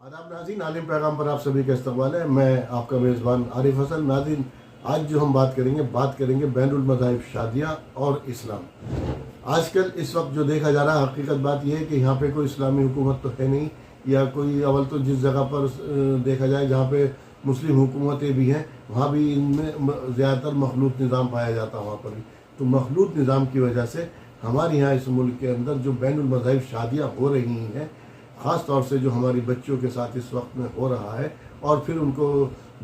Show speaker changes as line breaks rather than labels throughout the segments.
आदाब नाज़रीन, आलिम पैगाम पर आप सभी का इस्तकबाल है। मैं आपका मेज़बान आरिफ हसन। नाज़रीन, आज जो हम बात करेंगे बैनुल मज़ाहिब शादियाँ और इस्लाम। आजकल इस वक्त जो देखा जा रहा है, हकीकत बात यह है कि यहाँ पे कोई इस्लामी हुकूमत तो है नहीं, या कोई अवल तो जिस जगह पर देखा जाए जहाँ पे मुस्लिम हुकूमतें भी हैं, वहाँ भी इनमें ज़्यादातर मखलूत निज़ाम पाया जाता है वहाँ पर भी। तो मखलूत निज़ाम की वजह से हमारे यहाँ इस मुल्क के अंदर जो बैनुल मज़ाहिब शादियाँ हो रही हैं, ख़ास तौर से जो हमारी बच्चियों के साथ इस वक्त में हो रहा है, और फिर उनको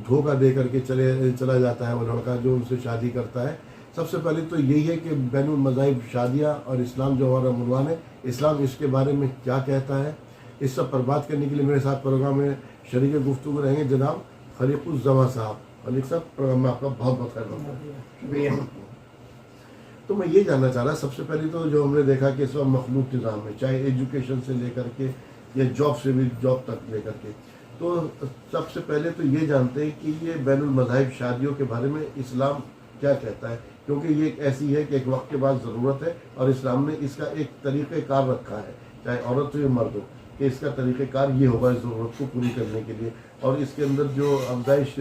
धोखा दे करके चला जाता है वो लड़का जो उनसे शादी करता है। सबसे पहले तो यही है कि बैनुल मज़ाहिब शादियाँ और इस्लाम जो हमारा मुनवान है, इस्लाम इसके बारे में क्या कहता है, इस सब पर बात करने के लिए मेरे साथ प्रोग्राम में शरीक गुफ्तगू रहेंगे जनाब खलीकुज़्ज़मा साहब। खलीक साहब, प्रोग्राम में आपका बहुत बहुत शुक्रिया। तो मैं ये जानना चाह रहा, सबसे पहले तो जो हमने देखा कि इस वक्त मखलूत निज़ाम है, चाहे एजुकेशन से लेकर के या जॉब से भी जॉब तक लेकर के, तो सबसे पहले तो ये जानते हैं कि ये बैनुल मज़ाहिब शादियों के बारे में इस्लाम क्या कहता है, क्योंकि ये एक ऐसी है कि एक वक्त के बाद ज़रूरत है और इस्लाम ने इसका एक तरीक़ेकार रखा है, चाहे औरत हो या मर्द हो, कि इसका तरीक़ेकार ये होगा इस ज़रूरत को पूरी करने के लिए। और इसके अंदर जो अफजाइश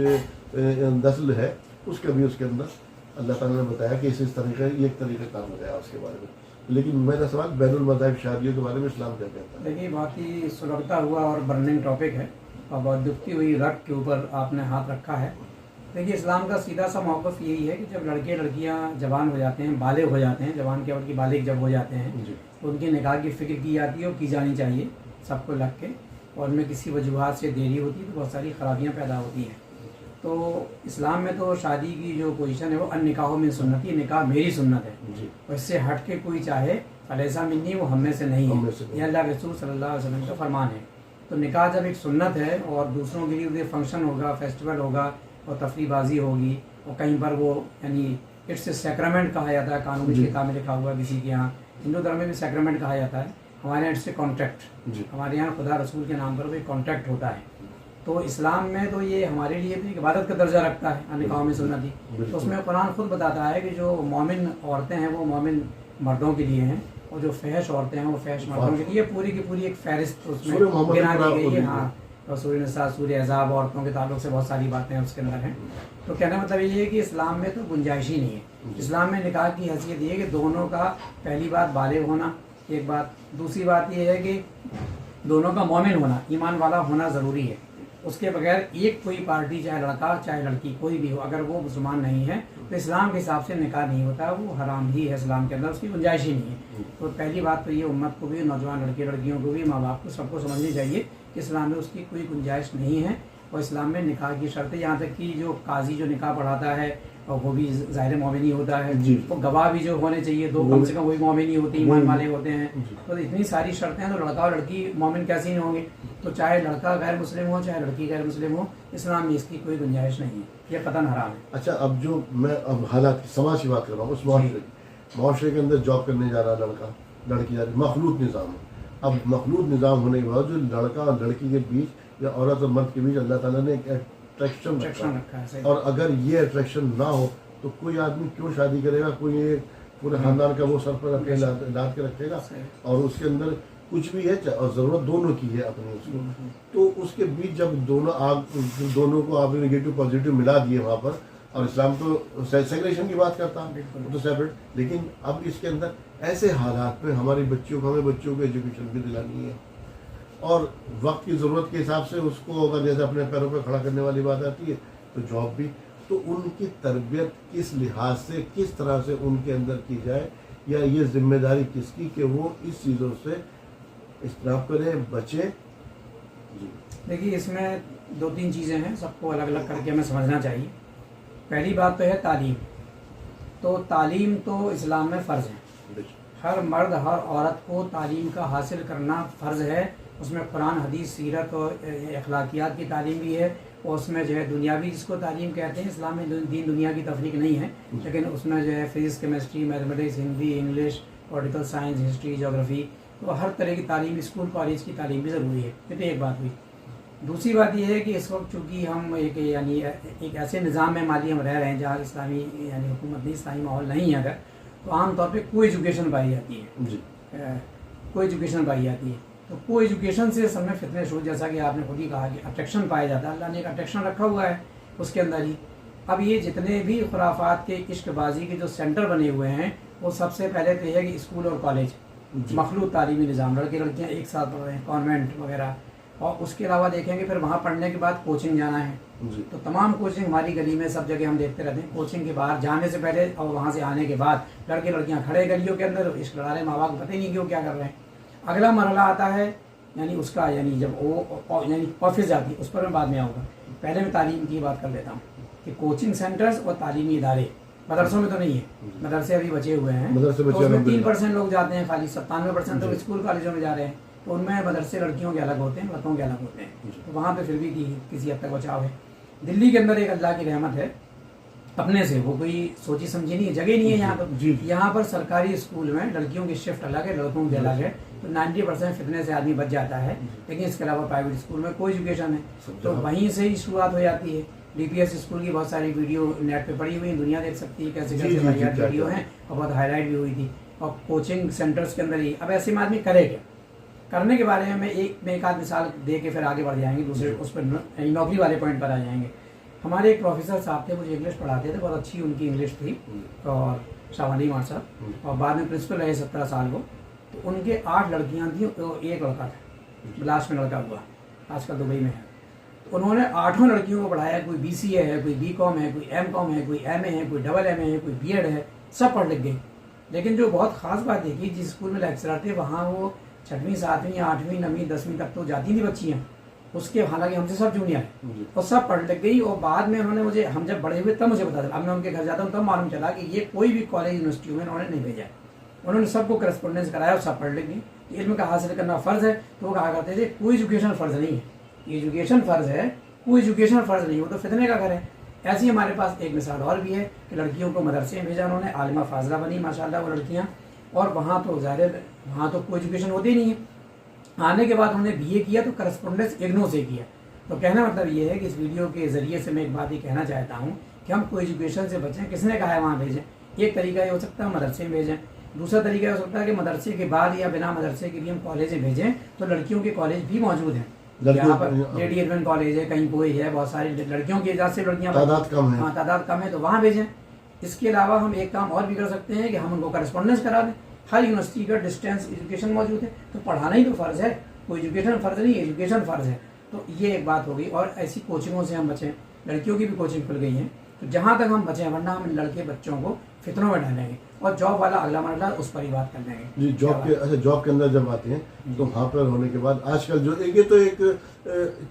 नस्ल है उसका भी उसके अंदर अल्लाह ताला ने बताया कि इस तरीके ये एक तरीक़ेकार बताया उसके बारे में। लेकिन मेरा सवाल बैनुल मज़ाहिब शादियों के बारे में इस्लाम क्या कहता है?
देखिए, बहुत ही सुलगता हुआ और बर्निंग टॉपिक है और बहुत दुखती हुई रग के ऊपर आपने हाथ रखा है। देखिए, इस्लाम का सीधा सा मौक़िफ़ यही है कि जब लड़के लड़कियां जवान हो जाते हैं, बालिग हो जाते हैं, जवान के बल्कि बालिग जब हो जाते हैं, तो उनके निकाह की फ़िक्र की जाती है और की जानी चाहिए सबको लग के, और उनमें किसी वजूहात से देरी होती है तो बहुत सारी ख़राबियाँ पैदा होती हैं। तो इस्लाम में तो शादी की जो पोजीशन है वो अन्निकाह मिन सुन्नती, निकाह मेरी सुन्नत है, और इससे हट के कोई चाहे फलैसा मिन्नी, वो हम में से नहीं है। यह अल्लाह रसूल सल्लल्लाहु अलैहि वसल्लम का फरमान है। तो निकाह जब एक सुन्नत है और दूसरों के लिए फंक्शन होगा, फेस्टिवल होगा और तफरीबाजी होगी, और कहीं पर वो यानी इट्स सैक्रमेंट कहा जाता है, कानूनी किताब में लिखा हुआ है किसी के यहाँ, हिंदू धर्म में भी सैक्रमेंट कहा जाता है, हमारे यहाँ इट्स कॉन्ट्रैक्ट, हमारे यहाँ खुदा रसूल के नाम पर कोई कॉन्ट्रैक्ट होता है। तो इस्लाम में तो ये हमारे लिए भी इबादत का दर्जा रखता है, निकाह में सुन्नती। तो उसमें कुरान खुद बताता है कि जो मोमिन औरतें हैं वो मोमिन मर्दों के लिए हैं, और जो फहश औरतें हैं वो फहश मर्दों के लिए। पूरी की पूरी एक फहरिस्त उसमें गिना दी गई है। हाँ, और सूरह निसा, सूरह अहज़ाब औरतों के ताल्लुक से बहुत सारी बातें उसके अंदर हैं। तो कहने का मतलब ये है कि इस्लाम में तो गुंजाइश ही नहीं है। इस्लाम में निकाह की हैसियत ये है कि दोनों का, पहली बात बालिग होना, एक बात। दूसरी बात ये है कि दोनों का मोमिन होना, ईमान वाला होना ज़रूरी है। उसके बगैर एक कोई पार्टी, चाहे लड़का चाहे लड़की कोई भी हो, अगर वो मुसलमान नहीं है तो इस्लाम के हिसाब से निकाह नहीं होता, वो हराम ही है इस्लाम के अंदर, उसकी गुंजाइश ही नहीं है। तो पहली बात तो ये उम्मत को भी, नौजवान लड़के लड़कियों को भी, माँ बाप को, सबको समझनी चाहिए कि इस्लाम में उसकी कोई गुंजाइश नहीं है। और इस्लाम में निकाह की शर्त है, यहाँ तक कि जो काजी जो निकाह पढ़ाता है और वो भी ज़ाहिर मोमिन ही होता है, तो गवाह भी जो होने चाहिए दो, कम से कम वही मोमिन ही होते हैं, ईमान वाले होते हैं। तो इतनी सारी शर्तें हैं, तो लड़का और लड़की मोमिन कैसे नहीं होंगे? तो चाहे लड़का गैर मुस्लिम हो चाहे लड़की गैर मुस्लिम हो, इस्लाम में इसकी कोई गुंजाइश नहीं है, यह कतन हराम है।
अच्छा, अब जो मैं हालात समाज की बात कर रहा हूँ, उस माशरे के अंदर जॉब करने जा रहा लड़का, लड़की जा रही, मखलूत निज़ाम है। अब मखलूत निज़ाम होने के बाद जो लड़का और लड़की के बीच या औरत और मर्द के बीच अल्लाह ताला ने एक अट्रैक्शन रखा है, और अगर ये अट्रैक्शन ना हो तो कोई आदमी क्यों शादी करेगा? कोई पूरे खानदान का वो सर पर अपने लाद के रखेगा, और उसके अंदर कुछ भी है और ज़रूरत दोनों की है अपनी उसको। तो उसके बीच जब दोनों को आपने नेगेटिव पॉजिटिव मिला दिए वहाँ पर, और इस्लाम तो सेग्रेगेशन की बात करता है, तो सेपरेट। लेकिन अब इसके अंदर ऐसे हालात में हमारी बच्चियों को, हमें बच्चियों को एजुकेशन भी दिलानी है, और वक्त की ज़रूरत के हिसाब से उसको अगर जैसे अपने पैरों पर खड़ा करने वाली बात आती है तो जॉब भी, तो उनकी तरबियत किस लिहाज से, किस तरह से उनके अंदर की जाए, या ये जिम्मेदारी किसकी कि वो इस चीज़ों से इस्तेमाल करें, बचें? जी
देखिए, इसमें दो तीन चीज़ें हैं, सबको अलग अलग करके हमें समझना चाहिए। पहली बात तो है तालीम। तो तालीम तो इस्लाम में फ़र्ज़ है, हर मर्द हर औरत को तालीम का हासिल करना फ़र्ज़ है। उसमें कुरान, हदीस, सीरत और अखलाकियात की तालीम भी है, और उसमें जो है दुनियावी जिसको तालीम कहते हैं, इस्लाम में दीन दुनिया की तफरीक नहीं है, लेकिन उसमें जो है physics, chemistry, mathematics, Hindi, English, political science, history, geography, तो हर तरह की तालीम, स्कूल कॉलेज की तालीम भी ज़रूरी है। ये तो एक बात हुई। दूसरी बात यह है कि इस वक्त चूँकि हम एक ऐसे निज़ाम में माली हम रह रहे हैं जहाँ इस्लामी यानी हुकूमत नहीं, इस्लामी माहौल नहीं है, अगर तो आम तौर पे कोई एजुकेशन पाई जाती है, कोई एजुकेशन पाई जाती है। तो को एजुकेशन से सब में फितने शुरू, जैसा कि आपने खुद ही कहा कि अट्रैक्शन पाया जाता है, अल्लाह ने एक अट्रैक्शन रखा हुआ है उसके अंदर ही। अब ये जितने भी खुराफात के इश्कबाजी के जो सेंटर बने हुए हैं, वो सबसे पहले तो है कि स्कूल और कॉलेज, मखलूत तालीमी निज़ाम, लड़के लड़कियाँ एक साथ पढ़ रहे हैं, कॉन्वेंट वगैरह। और उसके अलावा देखेंगे फिर वहाँ पढ़ने के बाद कोचिंग जाना है, तो तमाम कोचिंग हमारी गली में सब जगह हम देखते रहते हैं। कोचिंग के बाहर जाने से पहले और वहाँ से आने के बाद लड़के लड़कियाँ खड़े गलियों के अंदर इश्क लड़ा रहे, माँ बाप को पता ही नहीं कि वो क्या कर रहे हैं। अगला मरहला आता है यानी उसका, यानी जब वो यानी ऑफिस जाती है, उस पर मैं बाद में आऊँगा। पहले मैं तालीम की बात कर लेता हूँ कि कोचिंग सेंटर्स और तालीमी इदारे, मदरसों में तो नहीं है, मदरसे अभी बचे हुए हैं, तो उसमें 3% लोग जाते हैं खाली, 97% तो स्कूल कॉलेजों में जा रहे हैं। तो उनमें मदरसे लड़कियों के अलग होते हैं, लड़कों के अलग होते हैं, तो वहाँ पे फिर भी किसी हद तक बचाव है। दिल्ली के अंदर एक अल्लाह की रहमत है अपने से, वो कोई सोची समझी नहीं है, जगह नहीं है यहाँ पर। यहाँ पर सरकारी स्कूल में लड़कियों की शिफ्ट अलग है, लड़कों की अलग है, तो 90% फितने से आदमी बच जाता है। लेकिन इसके अलावा प्राइवेट स्कूल में कोई एजुकेशन है, तो वहीं से ही शुरुआत हो जाती है। DPS स्कूल की बहुत सारी वीडियो नेट पे पड़ी हुई है, दुनिया देख सकती है कैसे कैसे वाहियात वीडियो हैं, और बहुत हाईलाइट भी हुई थी। और कोचिंग सेंटर्स के अंदर ही अब ऐसे में आदमी करे क्या, करने के बारे में मैं एक आध मिसाल दे के फिर आगे बढ़ जाएंगे, दूसरे उस पर नौकरी वाले पॉइंट पर आ जाएंगे। हमारे एक प्रोफेसर साहब थे, मुझे इंग्लिश पढ़ाते थे, बहुत अच्छी उनकी इंग्लिश थी, और शाहवानी मार साहब, और बाद में प्रिंसिपल रहे 17 साल को। तो उनके 8 लड़कियां थी, तो एक लड़का था, लास्ट में लड़का हुआ, आजकल दुबई में है। तो उन्होंने 8 लड़कियों को पढ़ाया, कोई BCA है, कोई BCom है, कोई MCom है, कोई MA है, कोई MA है, कोई B.Ed है, सब पढ़ लिख गई। लेकिन जो बहुत खास बात है कि जिस स्कूल में लेक्चरर थे, वहाँ वो 6वीं 7वीं 8वीं 9वीं 10वीं तक तो जाती थी बच्चियाँ, उसके हालांकि हमसे सब जूनियर है, और सब पढ़ लिख गई। और बाद में उन्होंने मुझे, हम जब बड़े हुए तब मुझे पता चला, अब मैं उनके घर जाता हूँ तब मालूम चला कि ये कोई भी कॉलेज यूनिवर्सिटी में उन्होंने नहीं भेजा, उन्होंने सबको करस्पॉन्डेंस कराया और सब पढ़ लिख गई। इल्म का हासिल करना फ़र्ज़ है, तो वो कहा करते थे कोई एजुकेशन फ़र्ज़ नहीं है, एजुकेशन फ़र्ज़ है, कोई एजुकेशन फ़र्ज़ नहीं, वो तो फितने का घर है। ऐसे ही हमारे पास एक मिसाल और भी है कि लड़कियों को मदरसे में भेजा उन्होंने, आलिमा फाजला बनी माशाल्लाह वो लड़कियाँ, और वहाँ तो ज़ाहिर वहाँ तो कोई एजुकेशन होती नहीं है। आने के बाद उन्होंने BA किया तो करस्पॉन्डेंस IGNOU से किया। तो कहना मतलब ये है कि इस वीडियो के ज़रिए से मैं एक बात ही कहना चाहता हूँ कि हम कोई एजुकेशन से बचें। किसने कहा है वहाँ भेजें? एक तरीका ये हो सकता है मदरसे में भेजें, दूसरा तरीका ये हो सकता है कि मदरसे के बाद या बिना मदरसे के भी हम कॉलेज में भेजें। तो लड़कियों के कॉलेज भी मौजूद हैं, यहाँ पर लेडी एडमिन कॉलेज है, कहीं कोई है, बहुत सारी लड़कियों की इजाज़त से लड़कियाँ
तादाद कम है,
हाँ तादाद कम है, तो वहाँ भेजें। इसके अलावा हम एक काम और भी कर सकते हैं कि हम उनको करस्पॉन्डेंस करा दें। हर यूनिवर्सिटी का डिस्टेंस एजुकेशन मौजूद है, तो पढ़ाना ही तो फ़र्ज़ है, कोई एजुकेशन फ़र्ज़ नहीं, एजुकेशन फ़र्ज़ है। तो ये एक बात हो गई। और ऐसी कोचिंगों से हम बचें, लड़कियों की भी कोचिंग खुल गई है, तो जहाँ तक हम बचें, वरना हम लड़के बच्चों को फितनों में डालेंगे। और जॉब वाला अगला मरहला, उस पर ही बात कर लेंगे
जी। जॉब के अंदर जब आते हैं तो वहाँ पर होने के बाद आजकल जो ये तो एक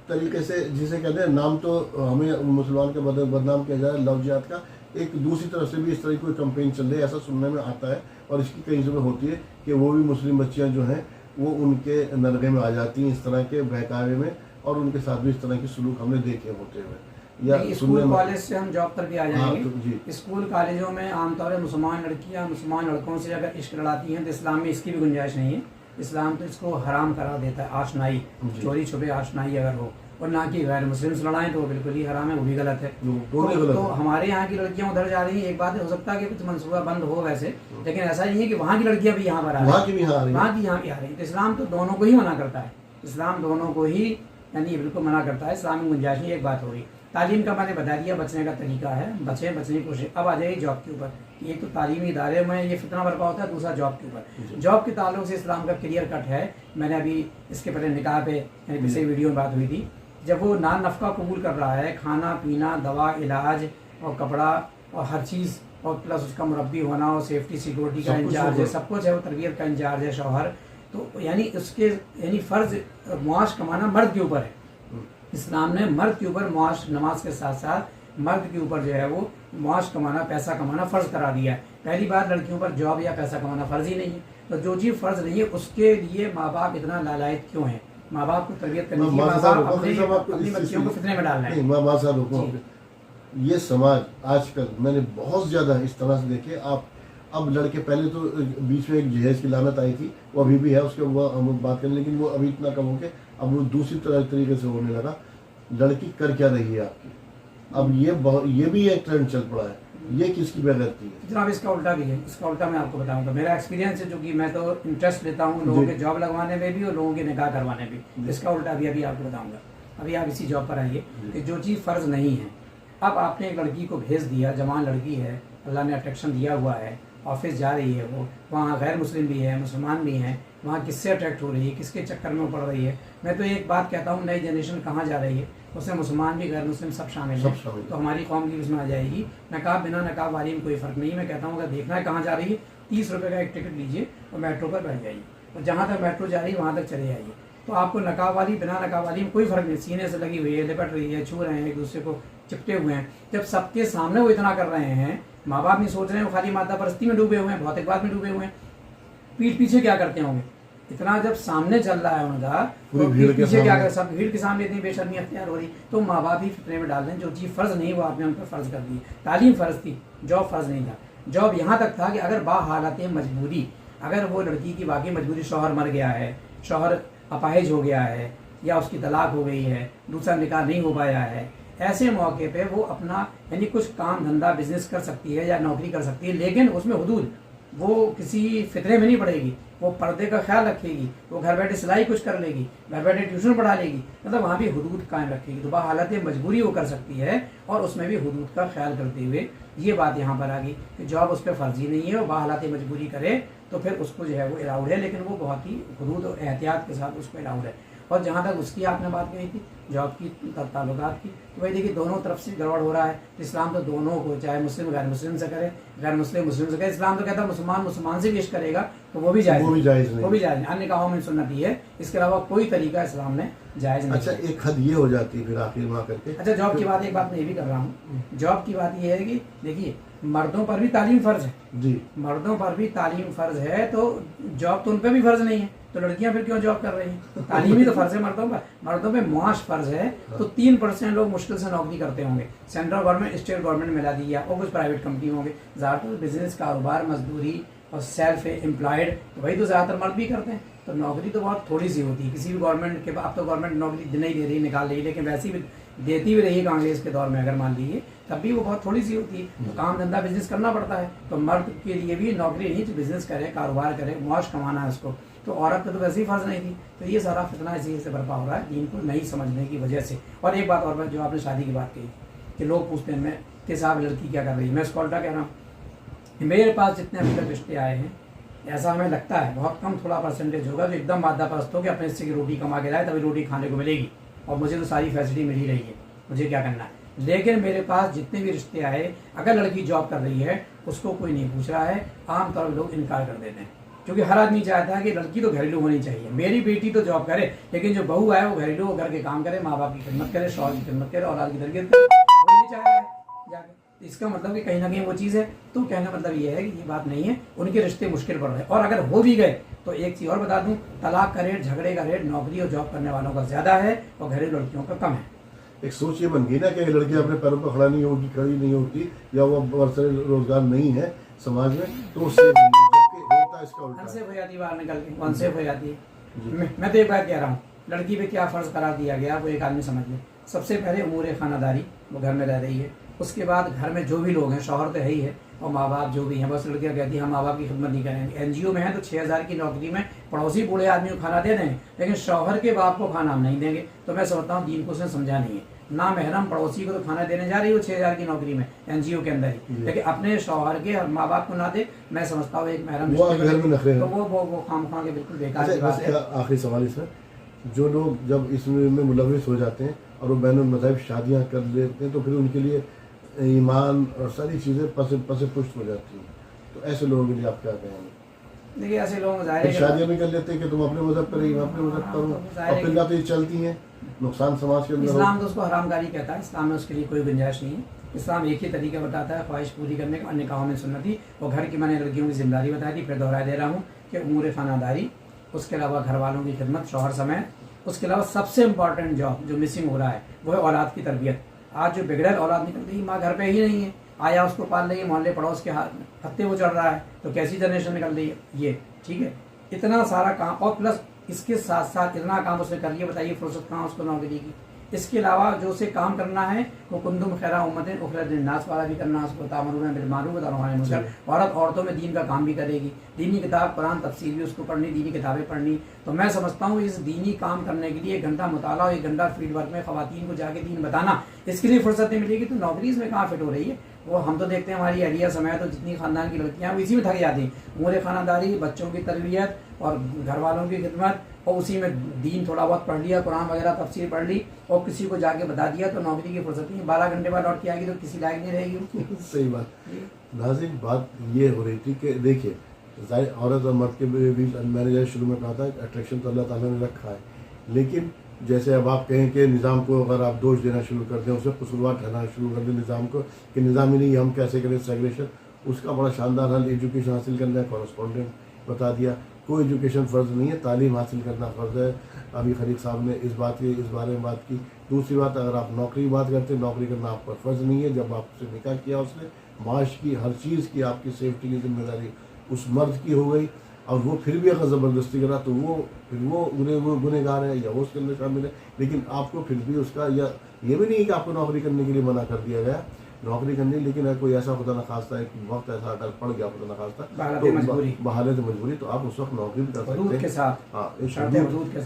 तरीके से जिसे कहते हैं, नाम तो हमें मुसलमान के बदनाम किया जा रहा है लव जिहाद का, एक दूसरी तरफ से भी इस तरह की कोई कंपेन चल रही है, ऐसा सुनने में आता है। और इसकी कई जगह होती है कि वो भी मुस्लिम बच्चियाँ जो हैं वो उनके नरगे में आ जाती हैं इस तरह के बहकावे में, और उनके साथ भी इस तरह के सुलूक हमने देखे होते हुए। या
स्कूल कॉलेज से हम जॉब पर भी आ जाएंगे।
तो
स्कूल कॉलेजों में आमतौर पर मुसलमान लड़कियां मुसलमान लड़कों से अगर इश्क लड़ाती हैं तो इस्लाम में इसकी भी गुंजाइश नहीं है। इस्लाम तो इसको हराम करा देता है, आशनाई, चोरी छुपे आशनाई अगर हो, और ना कि गैर मुस्लिम्स लड़ाएं तो वो बिल्कुल ही हराम है, वो भी गलत है। तो हमारे यहाँ की लड़कियाँ उधर जा रही हैं। एक बात हो सकता है कि कुछ मनसूबा बंद हो वैसे, लेकिन ऐसा नहीं है कि वहाँ की लड़कियाँ भी यहाँ पर आ रही हैं, वहाँ की यहाँ भी आ रही है। तो इस्लाम तो दोनों को ही मना करता है, इस्लाम दोनों को ही यानी बिल्कुल मना करता है। इस्लाम में गुंजाइश नहीं। एक बात हो गई, तालीम का मैंने बता दिया, बचने का तरीका है, बचने की कोशिश। अब आ जाइए जॉब के ऊपर। एक तो तालीमी इदारे में ये फितना बर्पा होता है, दूसरा जॉब के ऊपर। जॉब के ताल्लुक से इस्लाम का क्लियर कट है। मैंने अभी इसके पहले निकाह पे पिछले वीडियो में बात हुई थी, जब वो नान नफ़का कबूल कर रहा है, खाना पीना दवा इलाज और कपड़ा और हर चीज़, और प्लस उसका मुरब्बी होना और सेफ्टी सिक्योरिटी का इंचार्ज है, सब कुछ है, वो तरबियत का इंचार्ज है शौहर, तो यानी उसके यानी फ़र्ज़ मुआश कमाना मर्द के ऊपर है। इस्लाम ने मर्द के ऊपर मुआश, नमाज के साथ साथ मर्द के ऊपर जो है वो मुआश कमाना, पैसा कमाना फ़र्ज़ करा दिया है। पहली बात, लड़कियों पर जॉब या पैसा कमाना फ़र्ज़ ही नहीं है। तो जो चीज़ फ़र्ज़ नहीं है उसके लिए माँ बाप इतना लालायत क्यों है? माँ बाप को तरबियत करनी चाहिए, माँ बाप अपनी बच्चियों को फितने में डाल रहे हैं।
ये समाज आजकल मैंने बहुत ज़्यादा इस तरह से देखे। आप अब लड़के, पहले तो बीच में एक जहेज की लानत आई थी, वो अभी भी है, उसके वो हम बात करें, लेकिन वो अभी इतना कम हो के अब वो दूसरी तरीके से होने लगा। लड़की कर क्या रही है आपकी, अब ये भी एक ट्रेंड चल पड़ा है ये किसकी बेगैरती है?
जनाब इसका उल्टा भी है, इसका उल्टा मैं आपको बताऊंगा। मेरा एक्सपीरियंस है, जो कि मैं तो इंटरेस्ट लेता हूँ लोगों
जी।
के जॉब लगवाने में भी और लोगों के निकाह करवाने भी।
जी।
इसका उल्टा भी अभी आपको बताऊंगा। अभी आप इसी जॉब पर आइए कि जो चीज़ फ़र्ज़ नहीं है, अब आपने एक लड़की को भेज दिया, जवान लड़की है, अल्लाह ने अट्रैक्शन दिया हुआ है, ऑफिस जा रही है, वो वहाँ गैर मुस्लिम भी है, मुसलमान भी हैं, वहाँ किससे अट्रैक्ट हो रही है, किसके चक्कर में पड़ रही है। मैं तो एक बात कहता हूँ, नई जनरेशन कहाँ जा रही है, उसमें मुसलमान भी गैर मुस्लिम सब शामिल
सब
हैं,
शामिल हैं।
तो हमारी कौम की उसमें आ जाएगी। नकाब बिना नकाब वाली में कोई फ़र्क नहीं। मैं कहता हूँ अगर देखना है कहाँ जा रही है, 30 रुपये का एक टिकट लीजिए और मेट्रो पर बैठ जाइए, और जहाँ तक मेट्रो जा रही है वहाँ तक चले जाइए। तो आपको नकाब वाली बिना नकाब वाली में कोई फ़र्क नहीं, सीने से लगी हुई है, लिपट रही है, छू रहे हैं, एक दूसरे को चिपटे हुए हैं। जब सबके सामने वो इतना कर रहे हैं, माँ बाप नहीं सोच रहे हैं, वो खाली माता परस्ती में डूबे हुए हैं, भौतिकवाद में डूबे हुए हैं, पीठ पीछे क्या करते होंगे। इतना जब सामने चल रहा है उनका,
पूरी
तो
भीड़
पीठ
के
पीछे क्या
सामने।
कर, सब भीड़ के सामने इतनी बेशर्मी अख्तियार हो रही, तो माँ बाप ही फितने में डाल रहे हैं। जो चीज़ फ़र्ज़ नहीं वो आपने उन पर फ़र्ज़ कर दी। तालीम फ़र्ज़ थी, जॉब फ़र्ज़ नहीं था। जॉब यहाँ तक था कि अगर बाहालत मजबूरी, अगर वो लड़की की वाकई मजबूरी, शौहर मर गया है, शौहर अपाहिज हो गया है, या उसकी तलाक हो गई है, दूसरा निकाह नहीं हो पाया है, ऐसे मौके पे वो अपना यानी कुछ काम धंधा बिजनेस कर सकती है या नौकरी कर सकती है, लेकिन उसमें हुदूद, वो किसी फितरे में नहीं पड़ेगी, वो पर्दे का ख्याल रखेगी, वो घर बैठे सिलाई कुछ कर लेगी, घर बैठे ट्यूशन पढ़ा लेगी, मतलब वहाँ भी हुदूद कायम रखेगी। तो बाहालत मजबूरी वो कर सकती है, और उसमें भी हुदूद का ख्याल करते हुए। ये बात यहाँ पर आ गई कि जॉब उस पर फर्जी नहीं है, और बाहालत मजबूरी करे तो फिर उसको जो है वो अलाउड है, लेकिन वो बहुत ही हुदूद और एहतियात के साथ उसको अलाउड है। और जहाँ तक उसकी आपने बात कही थी जॉब की, ताल्लुकात की, तो भाई देखिए दोनों तरफ से गड़बड़ हो रहा है। इस्लाम तो दोनों को, चाहे मुस्लिम गैर मुस्लिम से करे, गैर मुस्लिम मुस्लिम से करे। इस्लाम तो कहता है मुसलमान मुसलमान से विश करेगा तो वो भी जायज़
वो भी जायज़ नहीं।
वो भी जायज़ नहीं। अन्य निकाहों में सुन्नती है, इसके अलावा कोई तरीका इस्लाम में जायज़ नहीं।
अच्छा, एक हद ये हो जाती है फिर आखिर में आकर के।
अच्छा, जॉब की बात, एक बात मैं ये भी कर रहा हूँ, जॉब की बात ये है कि देखिए मर्दों पर भी तालीम फ़र्ज़ है
जी।
मर्दों पर भी तालीम फ़र्ज़ है, तो जॉब तो उन पर भी फ़र्ज़ नहीं है, तो लड़कियां फिर क्यों जॉब कर रही हैं? तालीम ही तो फ़र्ज़ है मर्दों पर, मर्दों पे मुआश फ़र्ज़ है। तो 3% लोग मुश्किल से नौकरी करते होंगे, सेंट्रल गवर्नमेंट स्टेट गवर्नमेंट मिला दी, या और कुछ प्राइवेट कंपनी होंगे। ज़्यादातर बिजनेस, कारोबार, मजदूरी और सेल्फ एम्प्लॉयड, तो वही तो ज़्यादातर मर्द भी करते हैं। तो नौकरी तो बहुत थोड़ी सी होती है किसी भी गवर्नमेंट के। अब तो गवर्नमेंट नौकरी नहीं दे रही, निकाल रही, लेकिन वैसी भी देती भी रही है कांग्रेस के दौर में, अगर मान लीजिए, तब भी वो बहुत थोड़ी सी होती है। तो काम धंधा बिजनेस करना पड़ता है। तो मर्द के लिए भी नौकरी नहीं, तो बिजनेस करे, कारोबार करे, मुआश कमाना है उसको। तो औरत का तो वैसे ही फ़र्ज़ नहीं थी। तो ये सारा फितना इसी से बर्पा हो रहा है, दीन को नहीं समझने की वजह से। और एक बात और, जो आपने शादी की बात कही कि लोग पूछते हैं मैं कि साहब लड़की क्या कर रही है, मैं उसको उल्टा कह रहा हूँ, मेरे पास जितने अभी तक रिश्ते आए हैं, ऐसा हमें लगता है बहुत कम थोड़ा परसेंटेज होगा जो एकदम मादा परस्त हो कि अपने हिस्से की रोटी कमा के लाए तभी रोटी खाने को मिलेगी, और मुझे तो सारी फैसिलिटी मिल ही रही है, मुझे क्या करना है। लेकिन मेरे पास जितने भी रिश्ते आए, अगर लड़की जॉब कर रही है उसको कोई नहीं पूछ रहा है, आमतौर पर लोग इनकार कर देते हैं, क्योंकि हर आदमी चाहता है कि लड़की तो घरेलू होनी चाहिए, मेरी बेटी तो जॉब करे, लेकिन जो बहू है वो घरेलू, वो घर के काम करे, माँ बाप की खिदमत करे, शौहर की खिदमत करे, औलाद की तरबियत करे, वो ये चाह रहा है जाके। इसका मतलब कि कहीं ना कहीं वो चीज़ है। तो कहने का मतलब ये है कि ये बात नहीं है, उनके रिश्ते मुश्किल पड़ रहे हैं। और अगर हो भी गए तो एक चीज़ और बता दूं, तलाक का रेट, झगड़े का रेट नौकरी और जॉब करने वालों का ज़्यादा है और घरेलू लड़कियों का कम है।
एक सोच ये बन गई ना कि लड़की अपने पैरों पर खड़ा नहीं होगी, खड़ी नहीं होती, या वो बरसरे रोजगार नहीं है समाज में, तो उससे जबकि होता इसका उल्टा है।
अनसेफ हो जाती है, बाहर निकल के अनसेफ हो जाती है। मैं तो एक बात कह रहा हूँ, लड़की पे क्या फ़र्ज़ करार दिया गया वो एक आदमी समझ ले। सबसे पहले उमूर खानादारी, वो घर में रह रही है। उसके बाद घर में जो भी लोग हैं, शौहर तो है ही है, और माँ बाप जो भी हैं, बस लड़कियाँ कहती हैं हम माँ बाप की खिदमत नहीं करेंगे। NGO में है तो 6000 की नौकरी में पड़ोसी बूढ़े आदमी को खाना दे देंगे, लेकिन शौहर के बाप को खाना हम नहीं देंगे। तो मैं समझता हूँ दीन को उसने समझा नहीं है। ना महरम पड़ोसी को तो खाना देने जा रही हो 6000 की नौकरी में NGO के अंदर ही, लेकिन अपने शौहर के और माँ बाप को ना दे, मैं समझता हूँ एक महरम
वो घर में नखरे हैं।
तो वो खाम के बिल्कुल बेकार की
अच्छा,
बात
बस
है।
आखिरी सवाल इसमें, जो लोग जब इसमें मुलविस हो जाते हैं और वो बैनुल मज़ाहिब शादियाँ कर लेते हैं, तो फिर उनके लिए ईमान और सारी चीज़ें पसे पुष्ट हो जाती हैं, तो ऐसे लोगों के लिए आप क्या कहेंगे?
देखिए ऐसे लोग
फिर शादियाँ भी कर लेते हैं कि तुम अपने मज़हब करें, मैं अपने मज़हब करूँ, और फिर ना तो ये चलती हैं, नुकसान समाज के अंदर।
इस्लाम तो उसको हरामकारी कहता है, इस्लाम में उसके लिए कोई गुंजाइश नहीं है। इस्लाम एक ही तरीका बताता है ख्वाहिश पूरी करने का, अन्य निकाहों में सुन्नती। और घर की मैंने लड़कियों की जिम्मेदारी बताई थी, फिर दोहरा दे रहा हूँ कि उमूर खानादारी, उसके अलावा घर वालों की खिदमत, शौहर समेत, उसके अलावा सबसे इंपॉर्टेंट जॉब जो मिसिंग हो रहा है वो है औलाद की तरबियत। आज जो बिगड़ल औलाद निकल रही है, माँ घर पे ही नहीं है, आया उसको पाल रही है, मोहल्ले पड़ोस के हत्ते वो चढ़ रहा है, तो कैसी जनरेशन निकल रही है ये, ठीक है। इतना सारा काम, और प्लस इसके साथ साथ इतना काम उसने कर लिया, बताइए फुर्सत कहाँ उसको नौकरी की। इसके अलावा जो उसे काम करना है वो कुंदुम खैरा उम्मतिन उखरत लिन्नास वाला भी करना, उसको तामरून बिल मारूफ व तनहा अनिल मुनकर। औरतों में दीन का काम भी करेगी, दीनी किताब कुरान तफसीर भी उसको पढ़नी, दीनी किताबें पढ़नी। तो मैं समझता हूँ इस दीनी काम करने के लिए 1 घंटा मुताला और 1 घंटा फील्ड वर्क में ख़वातीन को जाके दीन बताना, इसके लिए फुर्सत नहीं मिलेगी तो नौकरी इसमें कहाँ फिट हो रही है। वो हम तो देखते हैं हमारी अहलिया समय तो जितनी ख़ानदान की लड़कियाँ वो इसी में थक जाती हैं, उमूर खानादारी, बच्चों की तरबियत और घर वालों की खिदमत, और उसी में दीन थोड़ा बहुत पढ़ लिया, कुरान वगैरह तफसीर पढ़ ली और किसी को जाके बता दिया तो नौकरी की फुर्सत नहीं। 12 घंटे बाद लौट के आएगी तो किसी लायक नहीं रहेगी।
सही बात। नाज़रीन, बात ये हो रही थी कि देखिए ज़ाहिर औरत और मर्द के बीच, मैंने जैसे शुरू में कहा था अट्रैक्शन तो अल्लाह ताला ने रखा है, लेकिन जैसे अब आप कहें कि निज़ाम को अगर आप दोष देना शुरू कर दें, उसे कसूरवार ठहराना शुरू कर दें निज़ाम को कि निज़ाम ही नहीं, हम कैसे करें सेग्रेगेशन, उसका बड़ा शानदार हल एजुकेशन हासिल करना है। कॉरेस्पॉन्डेंट बता दिया, कोई एजुकेशन फ़र्ज़ नहीं है, तालीम हासिल करना फ़र्ज़ है। अभी खलीक साहब ने इस बारे में बात की। दूसरी बात, अगर आप नौकरी की बात करते हैं, नौकरी करना आप पर फ़र्ज़ नहीं है। जब आपसे निकाह किया उसने, माश की हर चीज़ की आपकी सेफ्टी की जिम्मेदारी उस मर्द की हो गई, और वो फिर भी अगर ज़बरदस्ती करा तो वो गुनहगार है या वो उसके अंदर शामिल है। लेकिन आपको फिर भी उसका, या ये भी नहीं है कि आपको नौकरी करने के लिए मना कर दिया गया, नौकरी करने, लेकिन अगर कोई ऐसा खुदा न खास्ता है कि वक्त ऐसा अगर पड़ गया खुदा न खास्ता तो बहालत मजबूरी, तो आप उस वक्त नौकरी भी कर सकते हैं। हाँ,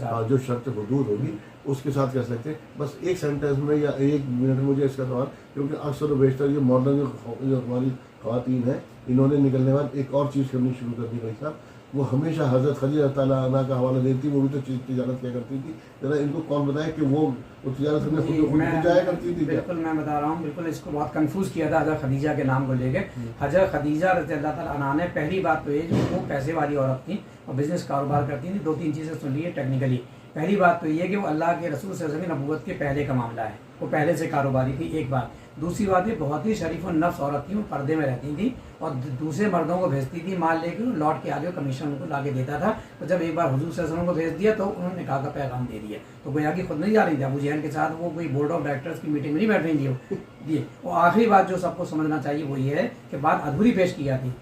हाँ, जो शर्त हुदूद होगी उसके साथ कर सकते हैं। बस एक सेंटेंस में या 1 मिनट में मुझे इसका सवाल, क्योंकि अक्सर बेशतर ये मॉडर्न जो हमारी ख़वातीन है, इन्होंने निकलने बाद एक और चीज़ करनी शुरू कर दी भाई साहब, वो हमेशा हज़रत खदीजा ताला अन्हा का हवाला देती, वो भी तो तिजारत किया करती थी। जरा इनको कौन बताए कि वो तिजारत करने खुद जाया करती थी?
बिल्कुल मैं बता रहा हूँ, बिल्कुल इसको बहुत कंफ्यूज किया था हज़रत खदीजा के नाम को लेके। हज़रत खदीजा रज़ी अल्लाह ताला अन्हा ने, पहली बात तो ये जो वो पैसे वाली औरत थी और बिज़नेस कारोबार करती थी। 2-3 चीज़ें सुन ली है टेक्निकली। पहली बात तो ये कि वो अल्लाह के रसूल सल्लल्लाहु अलैहि वसल्लम की नबूवत के पहले का मामला है, वो पहले से कारोबारी थी, एक बात। दूसरी बात ये बहुत ही शरीफ और नफ्स औरत थी, वो पर्दे में रहती थी और दूसरे मर्दों को भेजती थी माल लेके, लौट के आगे कमीशन उनको लाके देता था। तो जब एक बार हुजूर सल्लल्लाहु अलैहि वसल्लम को भेज दिया तो उन्होंने निकाह का पैगाम दे दिया। तो गोया कि खुद नहीं जा रही थी अबू जहल के साथ, वो कोई बोर्ड ऑफ डायरेक्टर्स की मीटिंग में नहीं बैठ रही थी वो दिए। और आखिरी बात जो सबको समझना चाहिए वो ये है कि बात अधूरी पेश की जाती।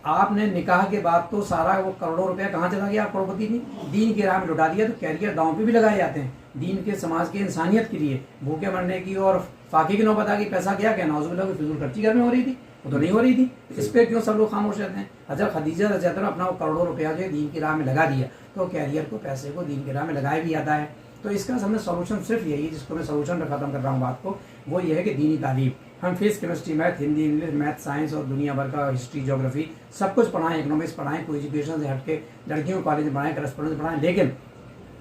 आपने निकाह के बाद तो सारा वो करोड़ों रुपया कहाँ चला गया, आप करोड़पति नहीं, दीन की राह में लुटा दिया। तो कैरियर दांव पे भी लगाए जाते हैं दीन के, समाज के, इंसानियत के लिए, भूखे मरने की और फाकी की नौबत आ गई। पैसा गया क्या, नाउज़ुबिल्लाह की फिजूल खर्ची घर में हो रही थी, वो तो नहीं हो रही थी। इस पर क्यों सब लोग खामोश रहते हैं? हज़रत खदीजा रज़ी अल्लाह अन्हा अपना वो करोड़ों रुपया जो है दीन की राह में लगा दिया, तो कैरियर को, पैसे को दीन की राह में लगाया भी जाता है। तो इसका हमने सोल्यूशन सिर्फ यही है, जिसको मैं सोल्यूशन ख़त्म कर रहा हूँ बात को, वो ये है कि दीनी तालीम। हम physics, chemistry, math, Hindi, English, math, science और दुनिया भर का हिस्ट्री, ज्योग्राफी सब कुछ पढ़ाएं, इकोनॉमिक्स पढ़ाएं, कोई एजुकेशन से हटके लड़कियों को कॉलेज में पढ़ाएं, करस्पॉन्डेंस पढ़ाएं, लेकिन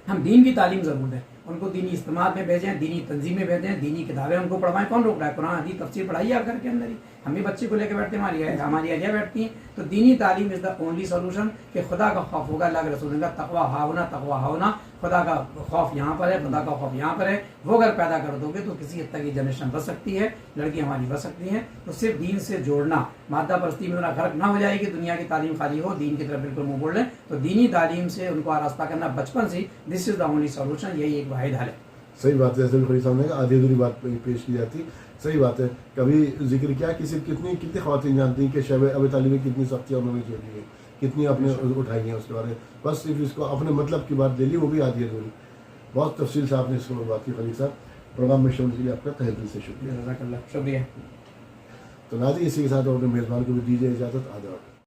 हम दीन की तालीम ज़रूर दें। उनको दीनी इस्तेमाल में भेजें, दीनी तंजीम में भेजें, दीनी किताबें उनको पढ़वाएं। कौन रोक रहा है? कुरान हदीस तफसीर पढ़ाइए आप घर के अंदर ही। हम भी बच्चे को लेकर बैठते हैं, हमारी अहलिया बैठती हैं। तो दीनी तालीम इज़ द ओनली सोल्यूशन कि खुदा का खौफ होगा, अल्लाह के रसूल का तकवा हावना, खुदा का खौफ यहाँ पर है, खुदा का खौफ यहाँ पर है। वो अगर पैदा कर दोगे तो किसी हद तक ये जनरेशन बच सकती है, लड़की हमारी बच सकती हैं। तो सिर्फ दीन से जोड़ना, मादा परस्ती में उतना गर्क ना हो जाए कि दुनिया की तालीम खाली हो, दीन की तरफ बिल्कुल मुँह बोल लें। तो दीनी तालीम से उनको आरास्ता करना बचपन से, this is the only solution, यही एक वाहिद हल है।
सही बात है, जैसे भी खलील साहब ने कहा, आधी अधूरी बात पेश की जाती। सही बात है। कभी जिक्र किया किसी कितनी ख़वातीन जानती हैं कि शब अबी तालिब में कितनी सख्तियाँ उन्होंने झेली है, कितनी अपने उठाई हैं उसके बारे में। बस सिर्फ इसको अपने मतलब की बात ले ली, वो भी आधी अधूरी। बहुत तफसील से आपने इसको बात की खलील साहब। प्रोग्राम में शामिल के लिए आपका तहे दिल से शुक्रिया।
शुक्रिया।
तो नाज़रीन, इसी के साथ अपने मेज़बान को भी दीजिए इजाज़त। आदाब।